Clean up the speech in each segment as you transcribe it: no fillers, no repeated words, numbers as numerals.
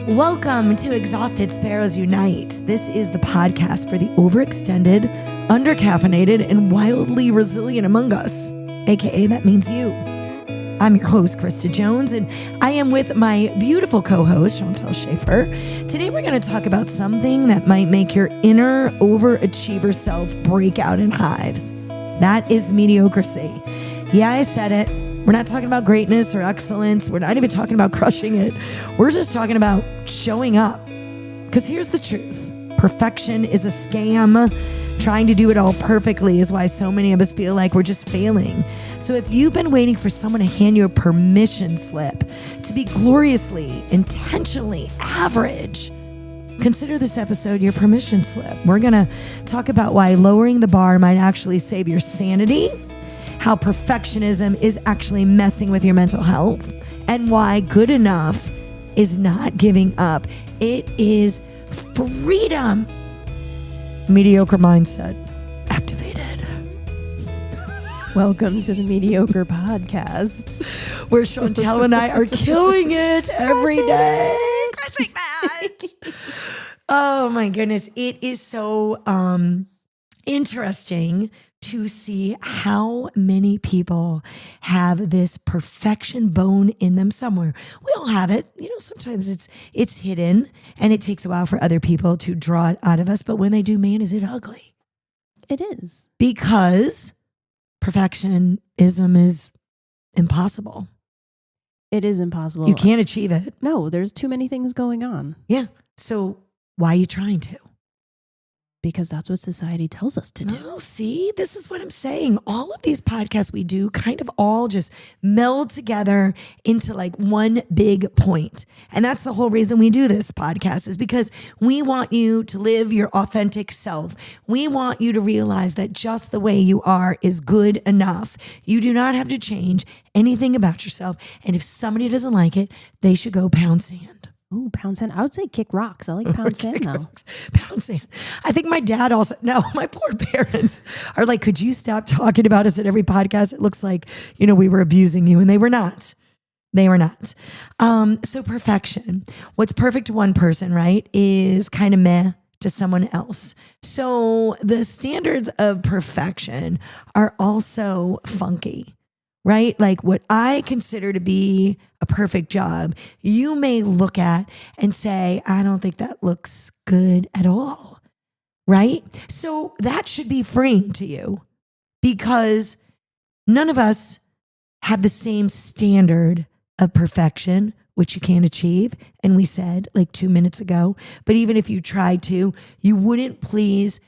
Welcome to Exhausted Sparrows Unite. This is the podcast for the overextended, undercaffeinated, and wildly resilient among us, aka that means you. I'm your host, Krista Jones, and I am with my beautiful co-host, Chantelle Schaefer. Today we're going to talk about something that might make your inner overachiever self break out in hives. That is mediocrity. Yeah, I said it. We're not talking about greatness or excellence. We're not even talking about crushing it. We're just talking about showing up. Because here's the truth. Perfection is a scam. Trying to do it all perfectly is why so many of us feel like we're just failing. So if you've been waiting for someone to hand you a permission slip to be gloriously, intentionally average, consider this episode your permission slip. We're going to talk about why lowering the bar might actually save your sanity, how perfectionism is actually messing with your mental health, and why good enough is not giving up. It is freedom. Mediocre mindset activated. Welcome to the Mediocre Podcast, where Chantelle and I are killing it every day. Crushing that. Oh my goodness. It is so interesting to see how many people have this perfection bone in them somewhere. We all have it. You know, sometimes it's hidden and it takes a while for other people to draw it out of us. But when they do, man, is it ugly. It is. Because perfectionism is impossible. It is impossible. You can't achieve it. No, there's too many things going on. Yeah. So why are you trying to? Because that's what society tells us to do. Oh, see, this is what I'm saying. All of these podcasts we do kind of all just meld together into like one big point. And that's the whole reason we do this podcast, is because we want you to live your authentic self. We want you to realize that just the way you are is good enough. You do not have to change anything about yourself. And if somebody doesn't like it, they should go pound sand. Ooh, pound sand. I would say kick rocks. I like pound sand though. Rocks. Pound sand. I think my dad also, no, my poor parents are like, could you stop talking about us at every podcast? It looks like, you know, we were abusing you, and they were not. They were not. So perfection. What's perfect to one person, right, is kind of meh to someone else. So the standards of perfection are also funky. Right? Like what I consider to be a perfect job, you may look at and say, I don't think that looks good at all. Right? So that should be freeing to you, because none of us have the same standard of perfection, which you can't achieve. And we said like 2 minutes ago, but even if you tried to, you wouldn't please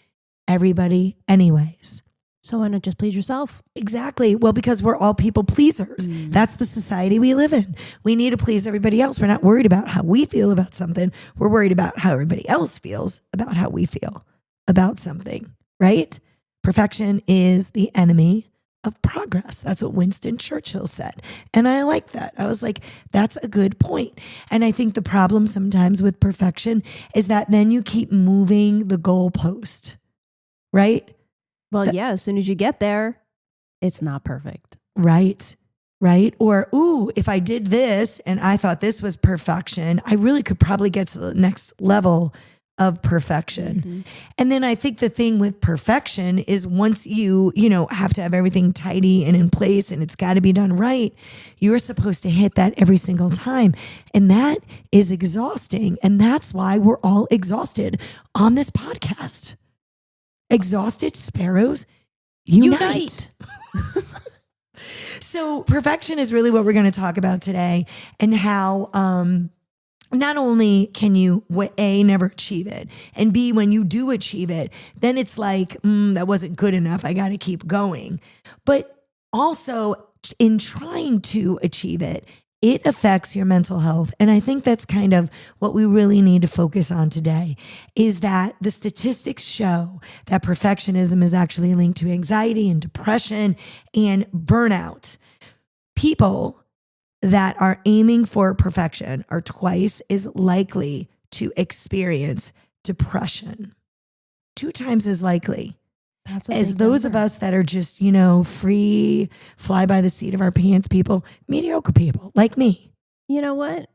everybody anyways. So why not just please yourself? Exactly. Well, because we're all people pleasers. That's the society we live in. We need to please everybody else. We're not worried about how we feel about something. We're worried about how everybody else feels about how we feel about something, right? Perfection is the enemy of progress. That's what Winston Churchill said. And I like that. I was like, that's a good point. And I think the problem sometimes with perfection is that then you keep moving the goalpost, right? Well, yeah, as soon as you get there, it's not perfect. Right. Or, ooh, if I did this and I thought this was perfection, I really could probably get to the next level of perfection. Mm-hmm. And then I think the thing with perfection is once you have to have everything tidy and in place and it's got to be done right, you're supposed to hit that every single time. And that is exhausting. And that's why we're all exhausted on this podcast. Exhausted Sparrows Unite. So perfection is really what we're going to talk about today, and how not only can you, A, never achieve it, and B, when you do achieve it, then it's like, that wasn't good enough. I got to keep going. But also in trying to achieve it, it affects your mental health. And I think that's kind of what we really need to focus on today, is that the statistics show that perfectionism is actually linked to anxiety and depression and burnout. People that are aiming for perfection are twice as likely to experience depression. 2 times as likely. As those of us that are just, free, fly by the seat of our pants people, mediocre people like me. You know what?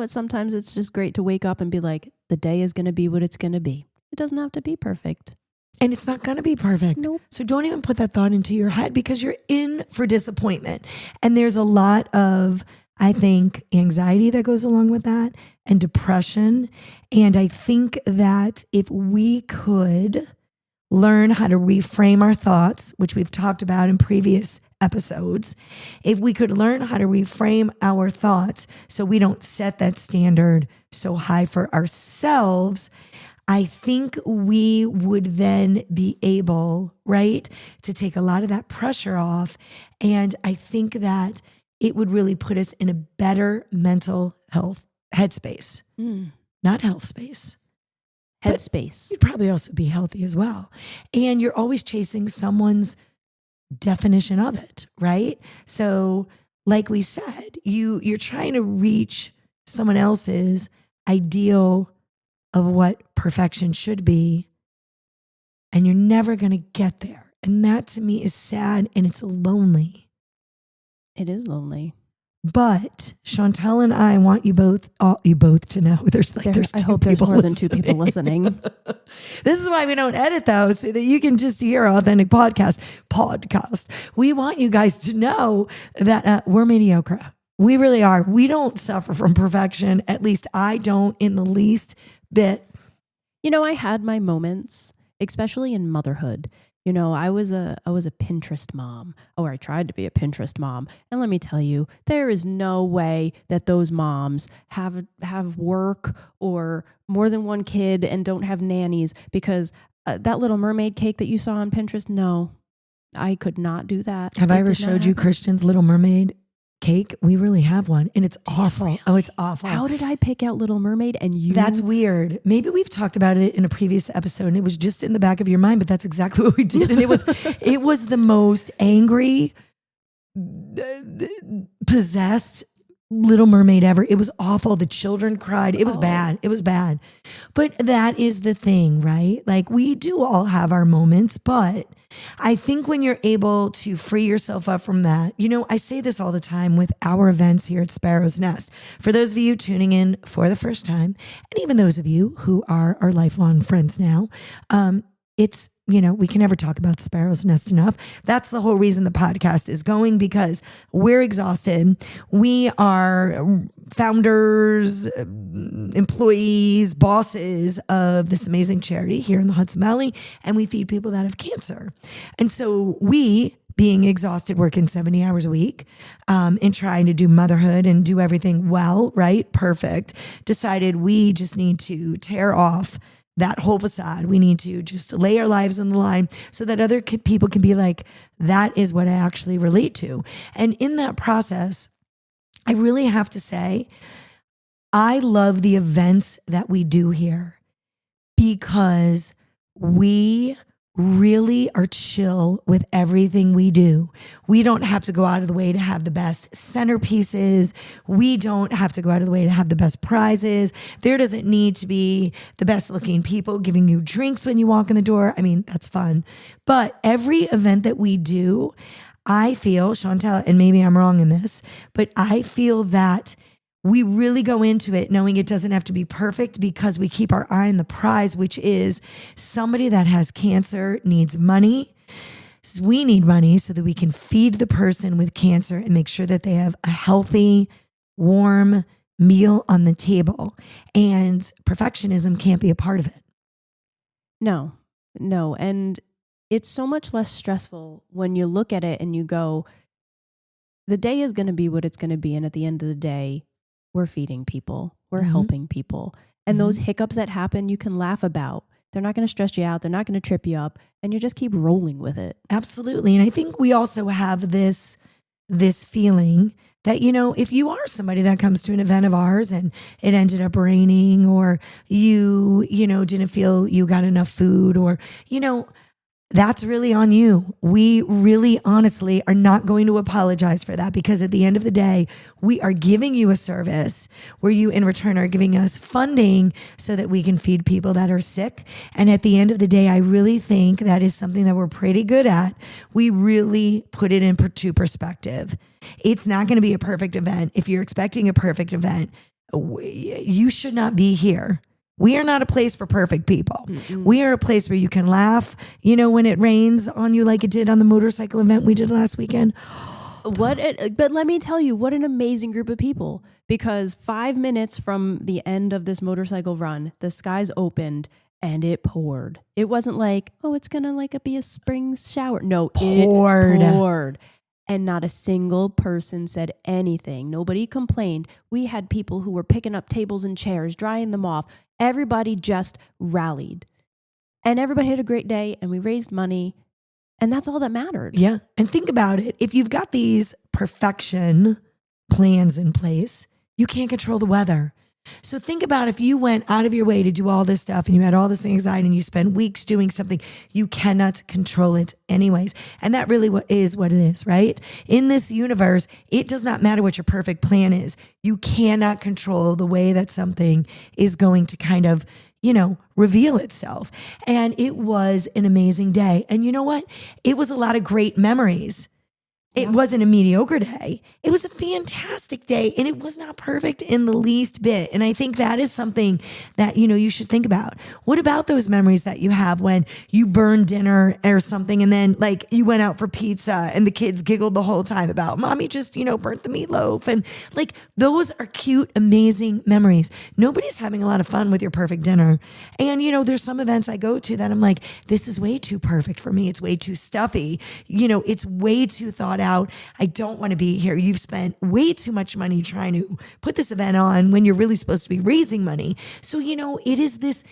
Sometimes it's just great to wake up and be like, the day is going to be what it's going to be. It doesn't have to be perfect. And it's not going to be perfect. Nope. So don't even put that thought into your head because you're in for disappointment. And there's a lot of, I think, anxiety that goes along with that and depression. And I think that if we could learn how to reframe our thoughts, which we've talked about in previous episodes, if we could learn how to reframe our thoughts so we don't set that standard so high for ourselves, I think we would then be able, right, to take a lot of that pressure off. And I think that it would really put us in a better mental health headspace, not health space. Headspace. You'd probably also be healthy as well. And you're always chasing someone's definition of it, right? So like we said, you're trying to reach someone else's ideal of what perfection should be, and you're never going to get there. And that to me is sad and it's lonely. It is lonely. But Chantelle and I want you both to know there's I hope there's more than two people listening. This is why we don't edit though, so that you can just hear Authentic podcast. We want you guys to know that we're mediocre. We really are. We don't suffer from perfection. At least I don't in the least bit. I had my moments, especially in motherhood. I was a Pinterest mom, or I tried to be a Pinterest mom. And let me tell you, there is no way that those moms have work or more than one kid and don't have nannies, because that Little Mermaid cake that you saw on Pinterest, no, I could not do that. Have I ever showed you Christian's Little Mermaid cake? We really have one, and it's awful. Really? Oh, it's awful. How did I pick out Little Mermaid and you? That's weird. Maybe we've talked about it in a previous episode and it was just in the back of your mind, but that's exactly what we did. And it was the most angry, possessed Little Mermaid ever. It was awful. The children cried. It was bad. It was bad. But that is the thing, right? Like, we do all have our moments, but I think when you're able to free yourself up from that, I say this all the time with our events here at Sparrow's Nest. For those of you tuning in for the first time, and even those of you who are our lifelong friends now, it's, we can never talk about Sparrow's Nest enough. That's the whole reason the podcast is going, because we're exhausted. We are founders, employees, bosses of this amazing charity here in the Hudson Valley, and we feed people that have cancer. And so we, being exhausted, working 70 hours a week, and trying to do motherhood and do everything well, right? Perfect. Decided we just need to tear off that whole facade. We need to just lay our lives on the line so that other people can be like, that is what I actually relate to. And in that process, I really have to say, I love the events that we do here because we really are chill with everything we do. We don't have to go out of the way to have the best centerpieces. We don't have to go out of the way to have the best prizes. There doesn't need to be the best looking people giving you drinks when you walk in the door. I mean, that's fun. But every event that we do, I feel, Chantelle, and maybe I'm wrong in this, but I feel that we really go into it knowing it doesn't have to be perfect because we keep our eye on the prize, which is somebody that has cancer needs money. We need money so that we can feed the person with cancer and make sure that they have a healthy, warm meal on the table. And perfectionism can't be a part of it. No. And it's so much less stressful when you look at it and you go, the day is going to be what it's going to be. And at the end of the day, we're feeding people, we're helping people. And those hiccups that happen, you can laugh about. They're not going to stress you out. They're not going to trip you up. And you just keep rolling with it. Absolutely. And I think we also have this feeling that, if you are somebody that comes to an event of ours and it ended up raining, or you didn't feel you got enough food, or, that's really on you. We really honestly are not going to apologize for that, because at the end of the day, we are giving you a service where you in return are giving us funding so that we can feed people that are sick. And at the end of the day, I really think that is something that we're pretty good at. We really put it into perspective. It's not going to be a perfect event. If you're expecting a perfect event, you should not be here. We are not a place for perfect people. Mm-mm. We are a place where you can laugh, when it rains on you like it did on the motorcycle event we did last weekend. But let me tell you, what an amazing group of people. Because 5 minutes from the end of this motorcycle run, the skies opened and it poured. It wasn't like, oh, it's going to be a spring shower. No, it poured. And not a single person said anything. Nobody complained. We had people who were picking up tables and chairs, drying them off. Everybody just rallied. And everybody had a great day, and we raised money. And that's all that mattered. Yeah. And think about it. If you've got these perfection plans in place, you can't control the weather. So think about if you went out of your way to do all this stuff and you had all this anxiety and you spent weeks doing something, you cannot control it anyways. And that really is what it is, right? In this universe, it does not matter what your perfect plan is. You cannot control the way that something is going to kind of, reveal itself. And it was an amazing day. And you know what? It was a lot of great memories. It wasn't a mediocre day. It was a fantastic day, and it was not perfect in the least bit. And I think that is something that, you should think about. What about those memories that you have when you burned dinner or something, and then you went out for pizza and the kids giggled the whole time about mommy just, burnt the meatloaf, and those are cute, amazing memories. Nobody's having a lot of fun with your perfect dinner. And, there's some events I go to that I'm like, this is way too perfect for me. It's way too stuffy. It's way too thought out. I don't want to be here. You've spent way too much money trying to put this event on when you're really supposed to be raising money. So, it is this,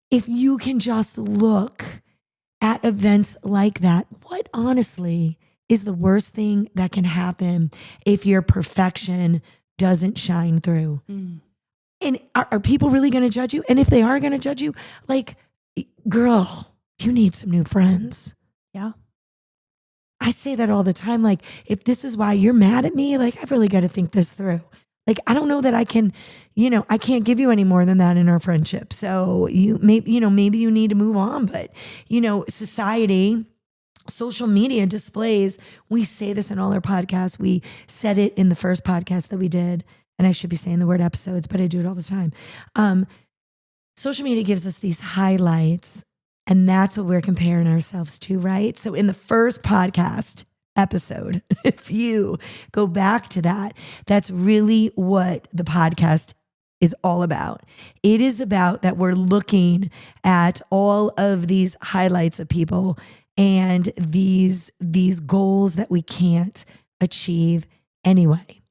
if you can just look at events like that, what honestly is the worst thing that can happen if your perfection doesn't shine through? Mm. And are people really going to judge you? And if they are going to judge you, girl, you need some new friends. Yeah. I say that all the time. If this is why you're mad at me, I've really got to think this through. I don't know that I can, I can't give you any more than that in our friendship. So maybe you need to move on. But, society, social media displays, we say this in all our podcasts. We said it in the first podcast that we did. And I should be saying the word episodes, but I do it all the time. Social media gives us these highlights. And that's what we're comparing ourselves to, right? So in the first podcast episode, if you go back to that, that's really what the podcast is all about. It is about that we're looking at all of these highlights of people and these goals that we can't achieve anyway.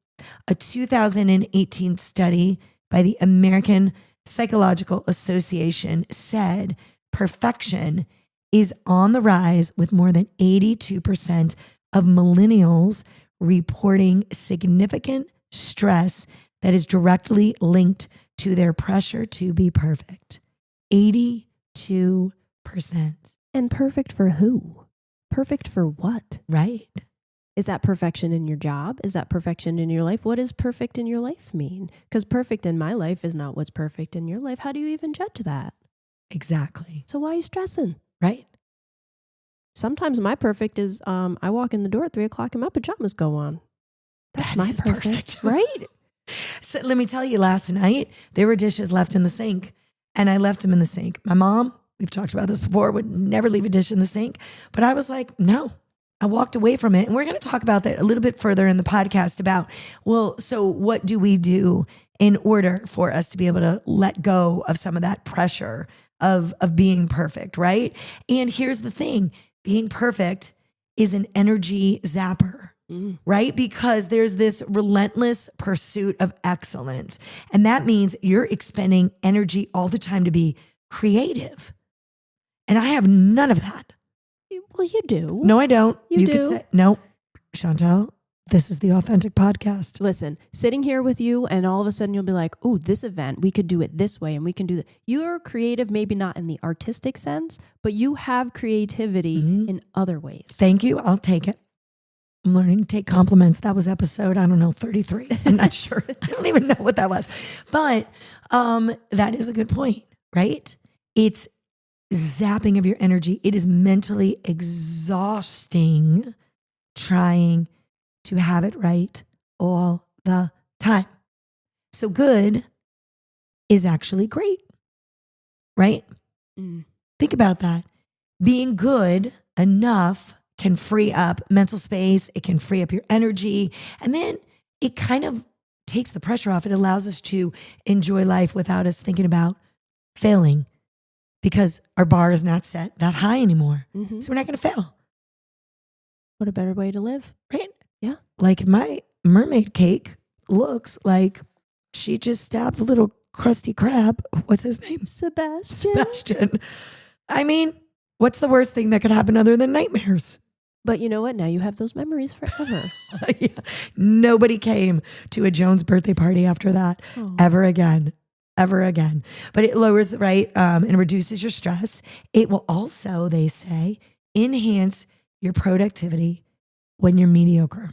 A 2018 study by the American Psychological Association said perfection is on the rise, with more than 82% of millennials reporting significant stress that is directly linked to their pressure to be perfect. 82%. And perfect for who? Perfect for what? Right. Is that perfection in your job? Is that perfection in your life? What does perfect in your life mean? Because perfect in my life is not what's perfect in your life. How do you even judge that? Exactly. So why are you stressing? Right. Sometimes my perfect is I walk in the door at 3:00 and my pajamas go on. That's my perfect. Right? So let me tell you, last night, there were dishes left in the sink and I left them in the sink. My mom, we've talked about this before, would never leave a dish in the sink. But I was like, no, I walked away from it. And we're going to talk about that a little bit further in the podcast about, so what do we do in order for us to be able to let go of some of that pressure of being perfect, right? And here's the thing, being perfect is an energy zapper, right? Because there's this relentless pursuit of excellence. And that means you're expending energy all the time to be creative. And I have none of that. Well, you do. No, I don't. You do. Could say, no, Chantelle, this is the Authentic Podcast. Listen, sitting here with you and all of a sudden you'll be like, oh, this event, we could do it this way and we can do that. You're creative, maybe not in the artistic sense, but you have creativity in other ways. Thank you. I'll take it. I'm learning to take compliments. That was episode, 33. I'm not sure. I don't even know what that was. But that is a good point, right? It's zapping of your energy. It is mentally exhausting trying to have it right all the time. So good is actually great, right? Think about that. Being good enough can free up mental space. It can free up your energy. And then it kind of takes the pressure off. It allows us to enjoy life without us thinking about failing because our bar is not set that high anymore. So we're not going to fail. What a better way to live. Right? Yeah. Like my mermaid cake looks like she just stabbed a little crusty crab. What's his name? Sebastian. I mean, what's the worst thing that could happen other than nightmares? But you know what? Now you have those memories forever. Yeah. Nobody came to a Jones birthday party after that ever again. But it lowers, right, and reduces your stress. It will also, they say, enhance your productivity when you're mediocre.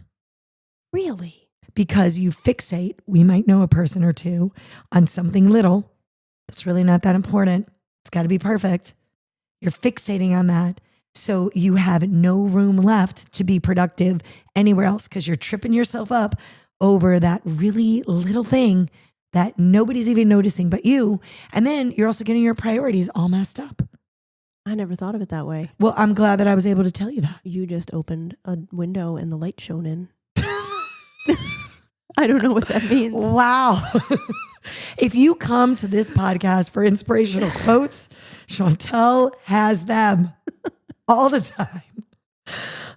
Really? Because you fixate, we might know a person or two, on something little that's really not that important. It's got to be perfect. You're fixating on that. So you have no room left to be productive anywhere else because you're tripping yourself up over that really little thing that nobody's even noticing but you. And then you're also getting your priorities all messed up. I never thought of it that way. Well, I'm glad that I was able to tell you that. You just opened a window and the light shone in. I don't know what that means. Wow. If you come to this podcast for inspirational quotes, Chantelle has them all the time.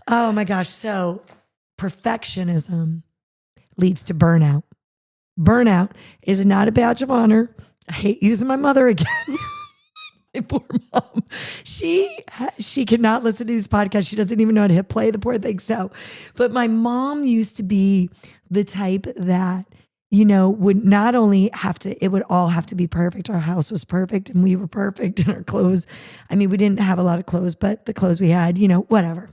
Oh my gosh. So perfectionism leads to burnout. Burnout is not a badge of honor. I hate using my mother again. My poor mom. She cannot listen to these podcasts. She doesn't even know how to hit play, the poor thing. So, but my mom used to be the type that, would not only it would all have to be perfect. Our house was perfect and we were perfect and our clothes. I mean, we didn't have a lot of clothes, but the clothes we had, whatever.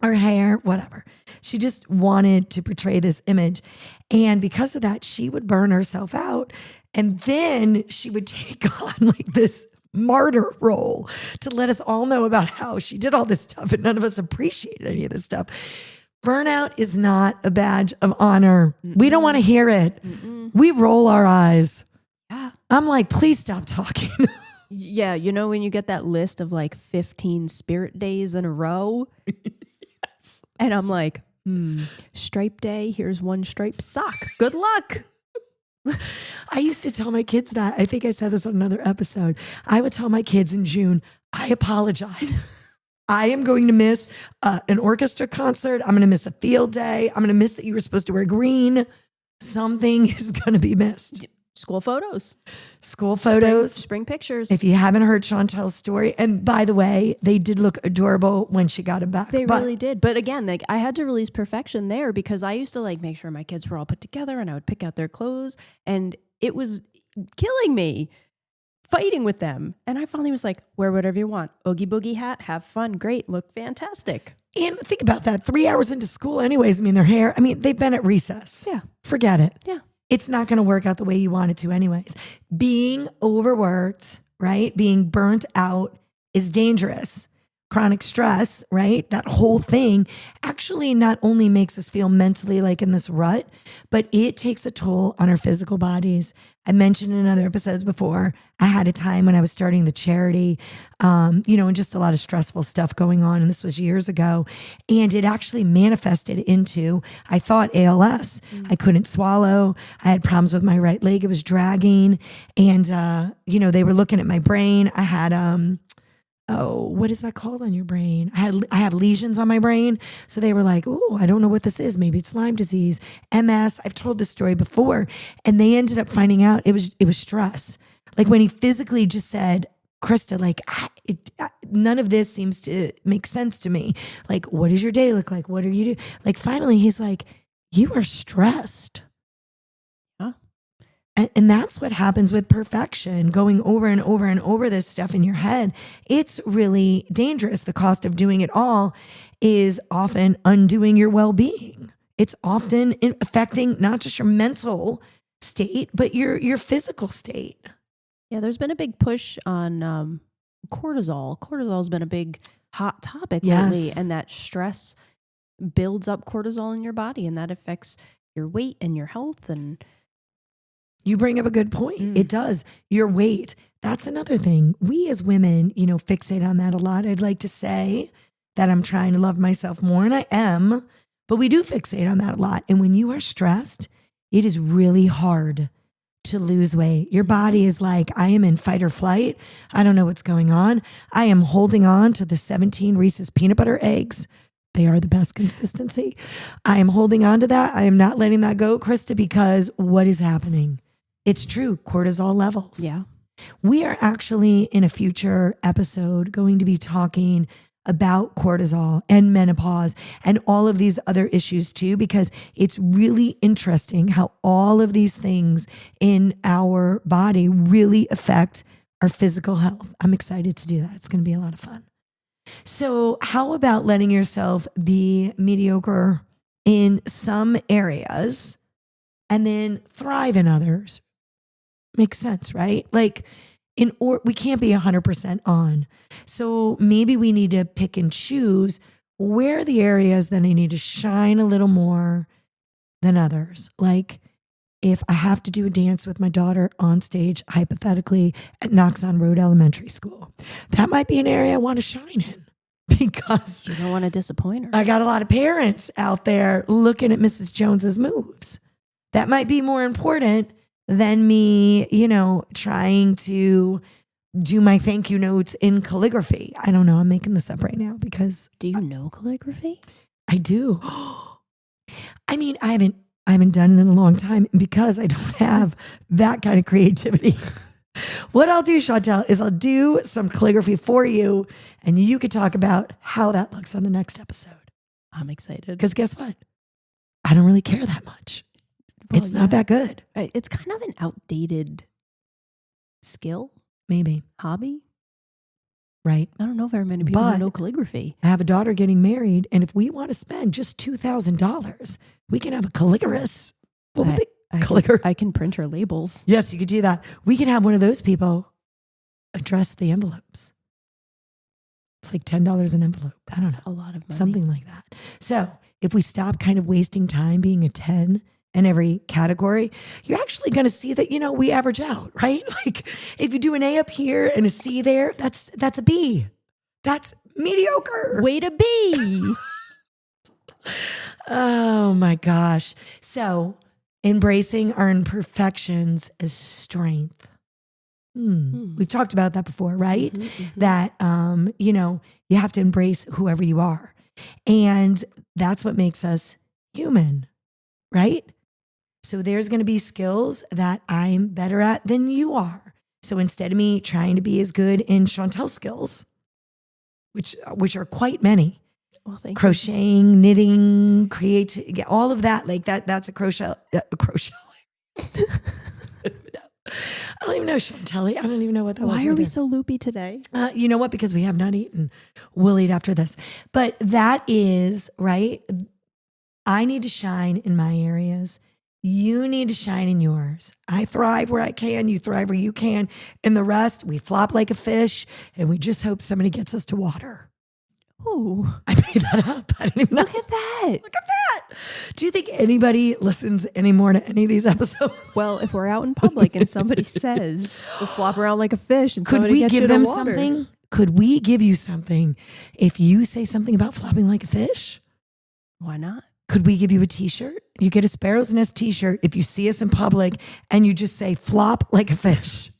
Our hair, whatever. She just wanted to portray this image. And because of that, she would burn herself out. And then she would take on like this martyr role to let us all know about how she did all this stuff and none of us appreciated any of this stuff. Burnout is not a badge of honor. We don't want to hear it. We roll our eyes. Yeah. I'm like, please stop talking. Yeah. When you get that list of like 15 spirit days in a row. Yes. And I'm like, stripe day. Here's one striped sock. Good luck. I used to tell my kids that. I think I said this on another episode. I would tell my kids in June, I apologize. I am going to miss an orchestra concert. I'm going to miss a field day. I'm going to miss that you were supposed to wear green. Something is going to be missed. School photos. Spring pictures. If you haven't heard Chantelle's story, and by the way, they did look adorable when she got them back. They really did. But again, I had to release perfection there because I used to make sure my kids were all put together and I would pick out their clothes and it was killing me. Fighting with them. And I finally was like, wear whatever you want. Oogie boogie hat, have fun, great, look fantastic. And think about that. 3 hours into school anyways, their hair, they've been at recess. Yeah. Forget it. Yeah. It's not going to work out the way you want it to anyways. Being overworked, right? Being burnt out is dangerous. Chronic stress, right? That whole thing actually not only makes us feel mentally like in this rut, but it takes a toll on our physical bodies. I mentioned in other episodes before, I had a time when I was starting the charity, and just a lot of stressful stuff going on. And this was years ago. And it actually manifested into, I thought ALS. I couldn't swallow. I had problems with my right leg. It was dragging. And, they were looking at my brain. I had, what is that called on your brain? I have lesions on my brain. So they were like, oh, I don't know what this is. Maybe it's Lyme disease, MS. I've told this story before. And they ended up finding out it was stress. Like when he physically just said, Krista, none of this seems to make sense to me. Like, what does your day look like? What are you doing? Like finally he's like, you are stressed. Huh? And that's what happens with perfection, going over and over and over this stuff in your head. It's really dangerous. The cost of doing it all is often undoing your well-being. It's often affecting not just your mental state, but your physical state. Yeah, there's been a big push on cortisol. Cortisol has been a big hot topic lately, and that stress builds up cortisol in your body, and that affects your weight and your health. And you bring up a good point. It does. Your weight. That's another thing. We as women, fixate on that a lot. I'd like to say that I'm trying to love myself more, and I am, but we do fixate on that a lot. And when you are stressed, it is really hard to lose weight. Your body is like, I am in fight or flight. I don't know what's going on. I am holding on to the 17 Reese's peanut butter eggs. They are the best consistency. I am holding on to that. I am not letting that go, Krista, because what is happening? It's true. Cortisol levels. yeah, We are actually in a future episode going to be talking about cortisol and menopause and all of these other issues too, because it's really interesting how all of these things in our body really affect our physical health. I'm excited to do that. It's going to be a lot of fun. So how about letting yourself be mediocre in some areas and then thrive in others? Makes sense, right? Like we can't be 100% on. So maybe we need to pick and choose where are the areas that I need to shine a little more than others. Like if I have to do a dance with my daughter on stage, hypothetically at Knox on Road Elementary School, that might be an area I want to shine in because you don't want to disappoint her. I got a lot of parents out there looking at Mrs. Jones's moves. That might be more important than me, trying to do my thank you notes in calligraphy. I don't know. I'm making this up right now because Do you know calligraphy? I do. I mean, I haven't done it in a long time because I don't have that kind of creativity. What I'll do, Chantelle, is I'll do some calligraphy for you and you could talk about how that looks on the next episode. I'm excited. Because guess what? I don't really care that much. It's not that good. It's kind of an outdated skill, Maybe. hobby. Right. I don't know very many people But who know calligraphy. I have a daughter getting married, and if we want to spend just $2,000, we can have a calligrapher. I can print her labels. Yes, you could do that. We can have one of those people address the envelopes. It's like $10 an envelope. I don't know. A lot of money. Something like that. So if we stop kind of wasting time being a 10 in every category, you're actually going to see that, we average out, right? Like if you do an A up here and a C there, that's a B. That's mediocre. Way to be. Oh my gosh. So embracing our imperfections as strength. We've talked about that before, right? That, you have to embrace whoever you are. And that's what makes us human, right? So there's going to be skills that I'm better at than you are. So instead of me trying to be as good in Chantelle's skills, which are quite many, Well, thank crocheting, knitting, all of that, like that's a crochet. I don't even know, Chantelle. I don't even know what that was. Why are we so loopy today? You know what? Because we have not eaten. We'll eat after this. But that is, right? I need to shine in my areas. You need to shine in yours. I thrive where I can. You thrive where you can. And the rest, we flop like a fish and we just hope somebody gets us to water. Oh, I made that up. I didn't even know. look at that. Look at that. Do you think anybody listens anymore to any of these episodes? Well, if we're out in public and somebody says we'll flop around like a fish and could somebody we gets give you them to water. something? Could we give you something if you say something about flopping like a fish? Why not? Could we give you a t-shirt? You get a Sparrows Nest t-shirt if you see us in public and you just say flop like a fish.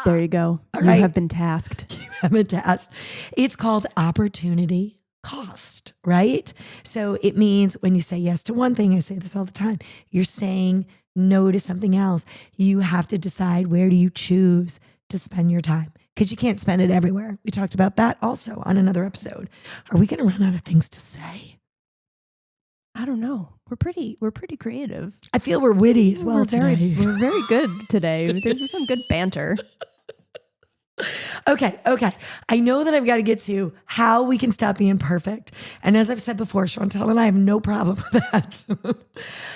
There you go. All You right. have been tasked. You have been tasked. It's called opportunity cost, right? So it means when you say yes to one thing, I say this all the time, you're saying no to something else. You have to decide where do you choose to spend your time because you can't spend it everywhere. We talked about that also on another episode. Are we going to run out of things to say? I don't know. We're pretty creative. I feel we're witty as well today. We're very good today. There's some good banter. Okay. I know that I've got to get to how we can stop being perfect. And as I've said before, Chantelle and I have no problem with that.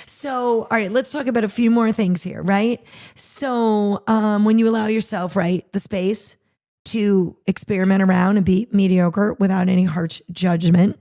So, all right, let's talk about a few more things here, right? So when you allow yourself, right, the space to experiment around and be mediocre without any harsh judgment,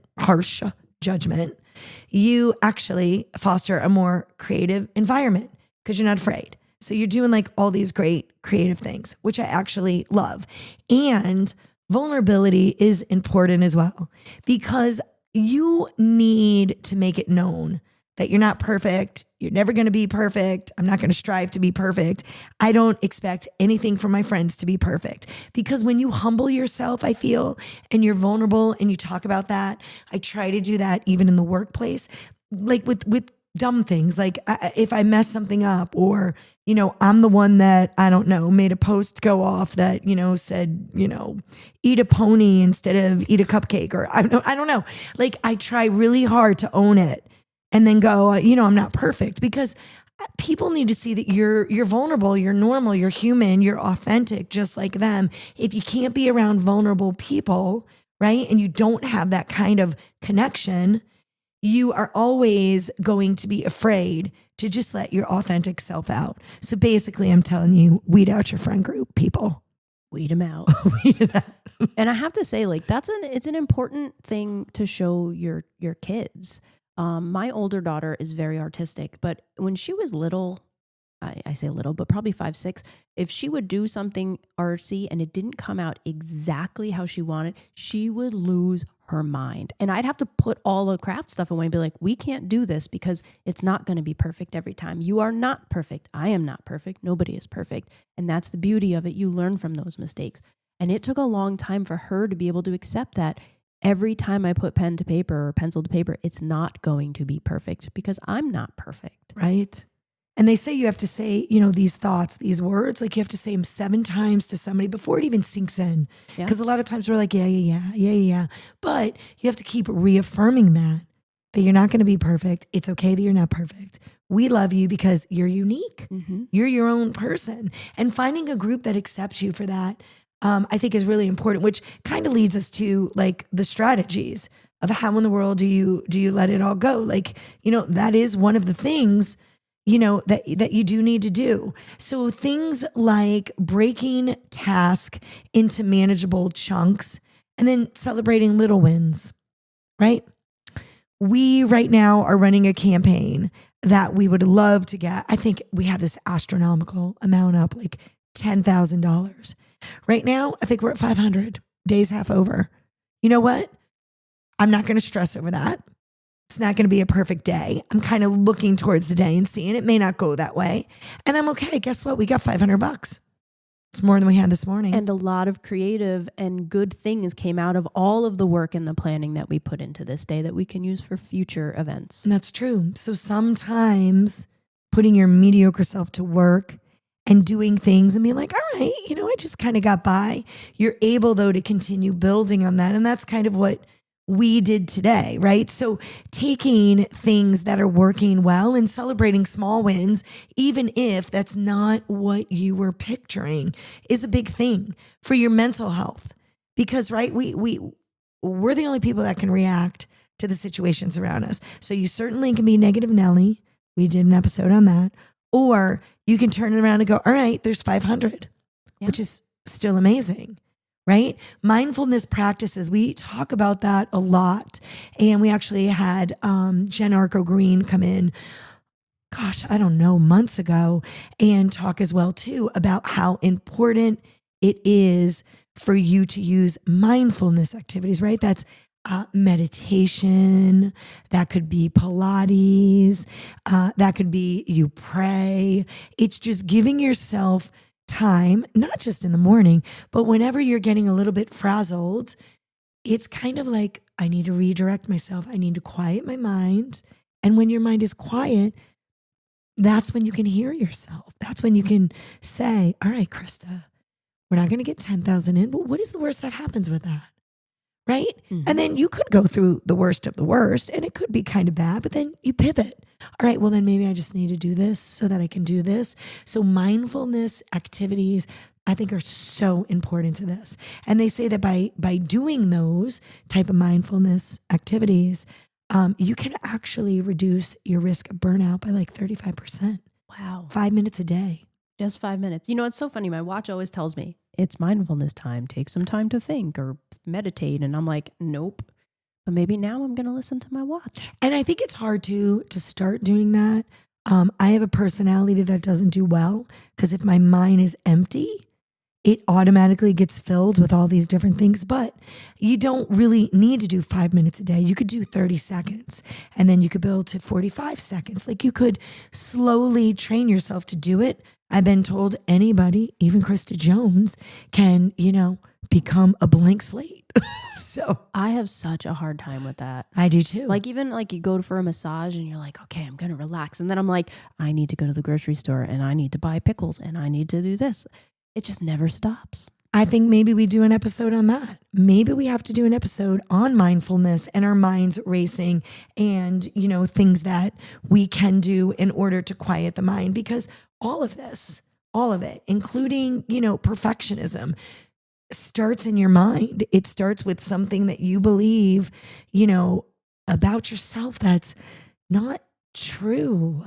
you actually foster a more creative environment because you're not afraid. So you're doing like all these great creative things, which I actually love. And vulnerability is important as well because you need to make it known that you're not perfect. You're never going to be perfect. I'm not going to strive to be perfect. I don't expect anything from my friends to be perfect because when you humble yourself, I feel, and you're vulnerable and you talk about that, I try to do that even in the workplace, like with dumb things. Like if I mess something up or, I'm the one that, I don't know, made a post go off that, said, eat a pony instead of eat a cupcake or I don't know. Like I try really hard to own it and then go, I'm not perfect because people need to see that you're vulnerable, you're normal, you're human, you're authentic, just like them. If you can't be around vulnerable people, right, and you don't have that kind of connection, you are always going to be afraid to just let your authentic self out. So basically, I'm telling you, weed out your friend group, people. Weed them out. Weed it out. And I have to say, like, it's an important thing to show your kids. My older daughter is very artistic, but when she was little, I say little, but probably 5, 6, if she would do something artsy and it didn't come out exactly how she wanted, she would lose her mind. And I'd have to put all the craft stuff away and be like, we can't do this because it's not going to be perfect every time. You are not perfect. I am not perfect. Nobody is perfect. And that's the beauty of it. You learn from those mistakes. And it took a long time for her to be able to accept that every time I put pen to paper or pencil to paper, it's not going to be perfect because I'm not perfect. Right. And they say you have to say, these thoughts, these words, like you have to say them 7 times to somebody before it even sinks in. Because a lot of times we're like, yeah. But you have to keep reaffirming that you're not going to be perfect. It's okay that you're not perfect. We love you because you're unique. Mm-hmm. You're your own person. And finding a group that accepts you for that, I think is really important, which kind of leads us to like the strategies of how in the world do you let it all go? Like, that is one of the things that you do need to do. So things like breaking task into manageable chunks and then celebrating little wins, right? We right now are running a campaign that we would love to get. I think we have this astronomical amount up, like $10,000. Right now, I think we're at 500, days half over. You know what? I'm not going to stress over that. It's not going to be a perfect day. I'm kind of looking towards the day and seeing it may not go that way. And I'm okay. Guess what? We got $500. It's more than we had this morning. And a lot of creative and good things came out of all of the work and the planning that we put into this day that we can use for future events. And that's true. So sometimes putting your mediocre self to work and doing things and being like, all right, I just kind of got by. You're able though to continue building on that. And that's kind of what we did today, right? So taking things that are working well and celebrating small wins, even if that's not what you were picturing, is a big thing for your mental health. Because, right, we're the only people that can react to the situations around us. So you certainly can be negative Nelly. We did an episode on that. Or you can turn it around and go, all right, there's 500, which is still amazing. Right? Mindfulness practices, we talk about that a lot. And we actually had Jen Arco Green come in, months ago and talk as well too about how important it is for you to use mindfulness activities, right? That's meditation, that could be Pilates, that could be you pray. It's just giving yourself time, not just in the morning, but whenever you're getting a little bit frazzled, it's kind of like, I need to redirect myself. I need to quiet my mind. And when your mind is quiet, that's when you can hear yourself. That's when you can say, all right, Krista, we're not going to get 10,000 in, but what is the worst that happens with that? right? And then you could go through the worst of the worst and it could be kind of bad, but then you pivot. All right, well then maybe I just need to do this so that I can do this. So mindfulness activities, I think, are so important to this. And they say that by doing those type of mindfulness activities, you can actually reduce your risk of burnout by like 35%. Wow. 5 minutes a day. Just 5 minutes. You know, it's so funny. My watch always tells me it's mindfulness time. Take some time to think or meditate. And I'm like, nope. But maybe now I'm going to listen to my watch. And I think it's hard to start doing that. I have a personality that doesn't do well because if my mind is empty, it automatically gets filled with all these different things. But you don't really need to do 5 minutes a day. You could do 30 seconds and then you could build to 45 seconds. Like you could slowly train yourself to do it. I've been told anybody, even Krista Jones, can, become a blank slate. So I have such a hard time with that. I do too. Like even like you go for a massage and you're like, okay, I'm going to relax. And then I'm like, I need to go to the grocery store and I need to buy pickles and I need to do this. It just never stops. I think maybe we do an episode on that. Maybe we have to do an episode on mindfulness and our minds racing and, things that we can do in order to quiet the mind, because all of it, including, perfectionism, starts in your mind. It starts with something that you believe, about yourself that's not true.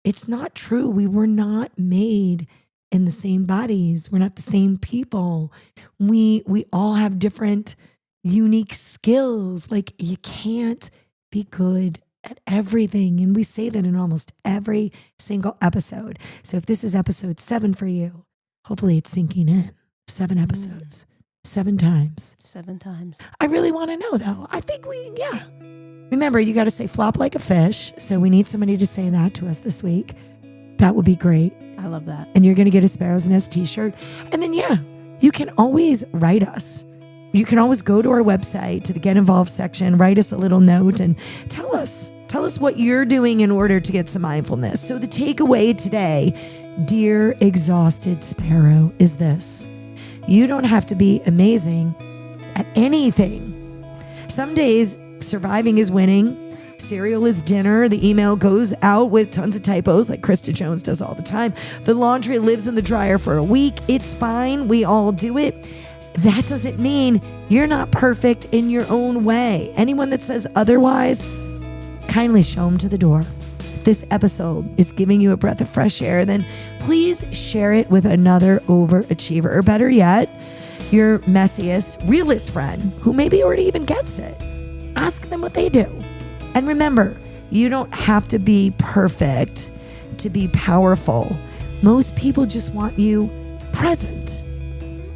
It's not true. We were not made in the same bodies. We're not the same people. We all have different unique skills. Like you can't be good at everything. And we say that in almost every single episode. So if this is episode 7 for you, hopefully it's sinking in. 7 episodes, 7 times. 7 times. I really want to know though. I think Remember, you got to say flop like a fish. So we need somebody to say that to us this week. That would be great. I love that. And you're going to get a Sparrows Nest t-shirt. And then, you can always write us. You can always go to our website, to the Get Involved section, write us a little note and tell us what you're doing in order to get some mindfulness. So the takeaway today, dear exhausted Sparrow, is this. You don't have to be amazing at anything. Some days surviving is winning. Cereal is dinner. The email goes out with tons of typos like Krista Jones does all the time. The laundry lives in the dryer for a week. It's fine. We all do it. That doesn't mean you're not perfect in your own way. Anyone that says otherwise, kindly show them to the door. If this episode is giving you a breath of fresh air, then please share it with another overachiever, or better yet, your messiest, realist friend who maybe already even gets it. Ask them what they do. And remember, you don't have to be perfect to be powerful. Most people just want you present.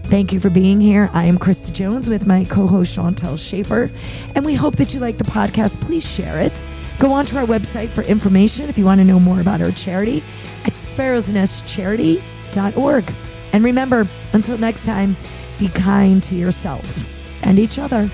Thank you for being here. I am Krista Jones with my co-host Chantelle Schaefer, and we hope that you like the podcast. Please share it. Go on to our website for information if you want to know more about our charity at sparrowsnestcharity.org. And remember, until next time, be kind to yourself and each other.